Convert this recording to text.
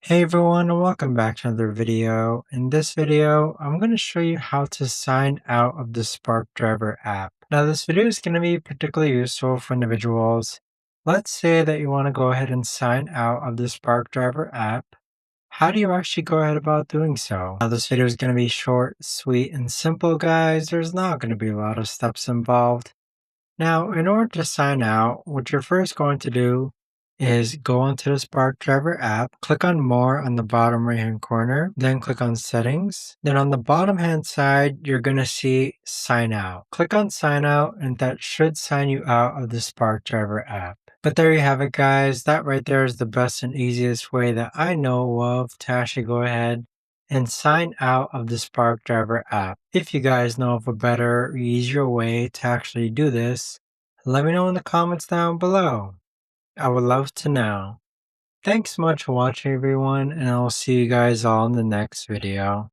Hey everyone, and welcome back to another video. In this video, I'm going to show you how to sign out of the Spark Driver app. Now, this video is going to be particularly useful for individuals. Let's say that you want to go ahead and sign out of the Spark Driver app. How do you actually go ahead about doing so? Now, this video is going to be short, sweet, and simple, guys. There's not going to be a lot of steps involved. Now, in order to sign out, what you're first going to do is go onto the Spark Driver app, click on More on the bottom right hand corner, then click on Settings. Then on the bottom hand side, you're going to see Sign Out. Click on Sign Out, and that should sign you out of the Spark Driver app. But there you have it, guys. That right there is the best and easiest way that I know of to actually go ahead and sign out of the Spark Driver app. If you guys know of a better or easier way to actually do this, let me know in the comments down below. I would love to know. Thanks so much for watching everyone, and I'll see you guys all in the next video.